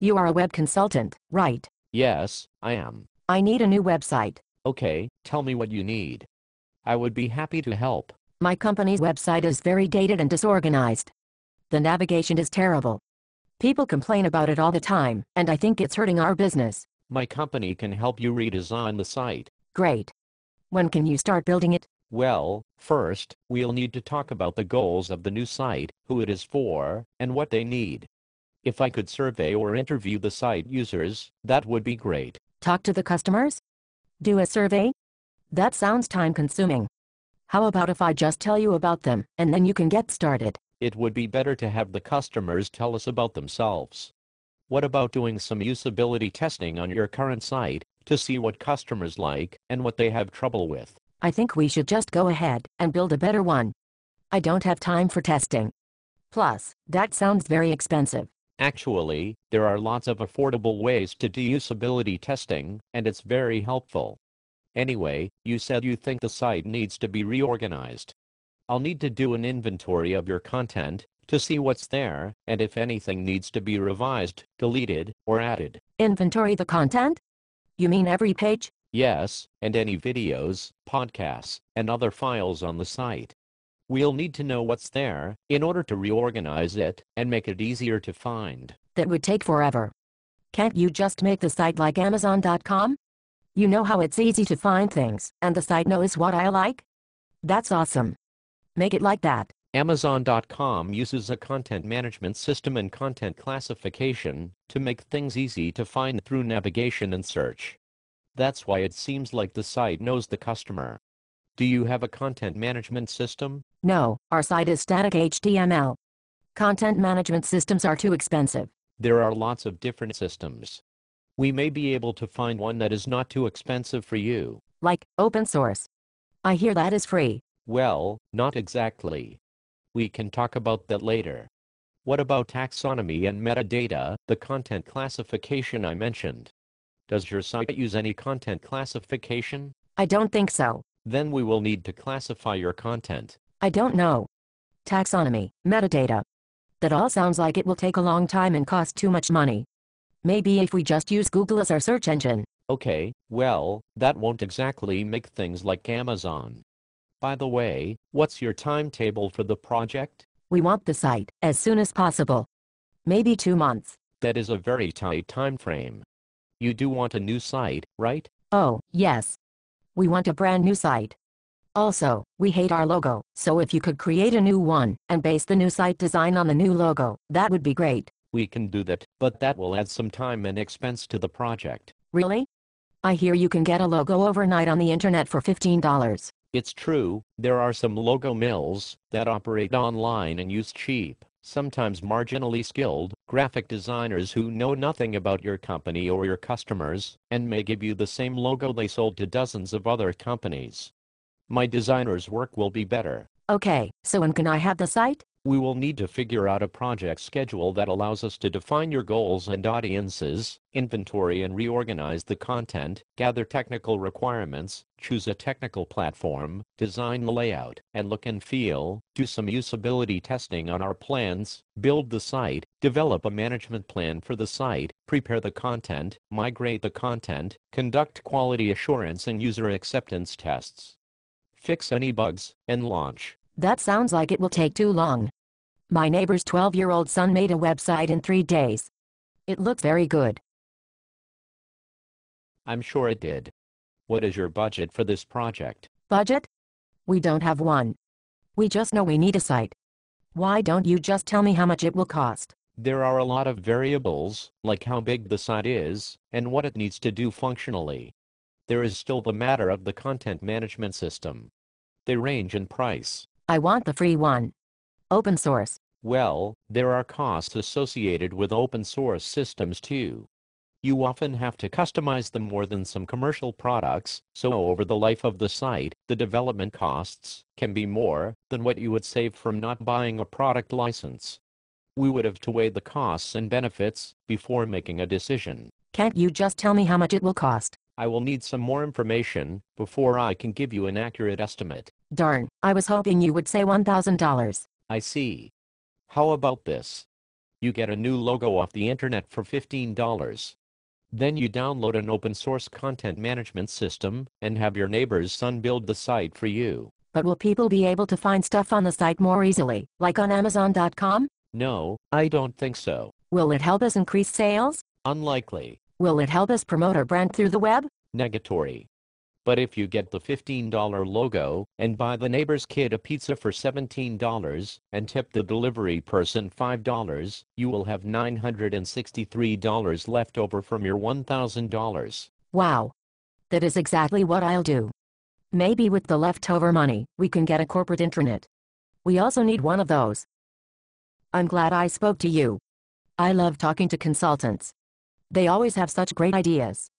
You are a web consultant, right? Yes, I am. I need a new website. Okay, tell me what you need. I would be happy to help. My company's website is very dated and disorganized. The navigation is terrible. People complain about it all the time, and I think it's hurting our business. My company can help you redesign the site. Great. When can you start building it? Well, first, we'll need to talk about the goals of the new site, who it is for, and what they need. If I could survey or interview the site users, that would be great. Talk to the customers? Do a survey? That sounds time-consuming. How about if I just tell you about them, and then you can get started? It would be better to have the customers tell us about themselves. What about doing some usability testing on your current site to see what customers like and what they have trouble with? I think we should just go ahead and build a better one. I don't have time for testing. Plus, that sounds very expensive. Actually, there are lots of affordable ways to do usability testing, and it's very helpful. Anyway, you said you think the site needs to be reorganized. I'll need to do an inventory of your content to see what's there and if anything needs to be revised, deleted, or added. Inventory the content? You mean every page? Yes, and any videos, podcasts, and other files on the site. We'll need to know what's there in order to reorganize it and make it easier to find. That would take forever. Can't you just make the site like Amazon.com? You know how it's easy to find things, and the site knows what I like? That's awesome. Make it like that. Amazon.com uses a content management system and content classification to make things easy to find through navigation and search. That's why it seems like the site knows the customer. Do you have a content management system? No, our site is static HTML. Content management systems are too expensive. There are lots of different systems. We may be able to find one that is not too expensive for you. Like, open source. I hear that is free. Well, not exactly. We can talk about that later. What about taxonomy and metadata, the content classification I mentioned? Does your site use any content classification? I don't think so. Then we will need to classify your content. I don't know. Taxonomy, metadata. That all sounds like it will take a long time and cost too much money. Maybe if we just use Google as our search engine. Okay, well, that won't exactly make things like Amazon. By the way, what's your timetable for the project? We want the site as soon as possible. Maybe 2 months. That is a very tight time frame. You do want a new site, right? Oh, yes. We want a brand new site. Also, we hate our logo, so if you could create a new one and base the new site design on the new logo, that would be great. We can do that, but that will add some time and expense to the project. Really? I hear you can get a logo overnight on the internet for $15. It's true, there are some logo mills that operate online and use cheap, sometimes marginally skilled, graphic designers who know nothing about your company or your customers, and may give you the same logo they sold to dozens of other companies. My designer's work will be better. Okay, so when can I have the site? We will need to figure out a project schedule that allows us to define your goals and audiences, inventory and reorganize the content, gather technical requirements, choose a technical platform, design the layout and look and feel, do some usability testing on our plans, build the site, develop a management plan for the site, prepare the content, migrate the content, conduct quality assurance and user acceptance tests, fix any bugs, and launch. That sounds like it will take too long. My neighbor's 12-year-old son made a website in 3 days. It looks very good. I'm sure it did. What is your budget for this project? Budget? We don't have one. We just know we need a site. Why don't you just tell me how much it will cost? There are a lot of variables, like how big the site is, and what it needs to do functionally. There is still the matter of the content management system. They range in price. I want the free one. Open source. Well, there are costs associated with open source systems too. You often have to customize them more than some commercial products, so over the life of the site, the development costs can be more than what you would save from not buying a product license. We would have to weigh the costs and benefits before making a decision. Can't you just tell me how much it will cost? I will need some more information before I can give you an accurate estimate. Darn, I was hoping you would say $1,000. I see. How about this? You get a new logo off the internet for $15. Then you download an open source content management system and have your neighbor's son build the site for you. But will people be able to find stuff on the site more easily, like on Amazon.com? No, I don't think so. Will it help us increase sales? Unlikely. Will it help us promote our brand through the web? Negatory. But if you get the $15 logo and buy the neighbor's kid a pizza for $17 and tip the delivery person $5, you will have $963 left over from your $1,000. Wow. That is exactly what I'll do. Maybe with the leftover money, we can get a corporate intranet. We also need one of those. I'm glad I spoke to you. I love talking to consultants. They always have such great ideas.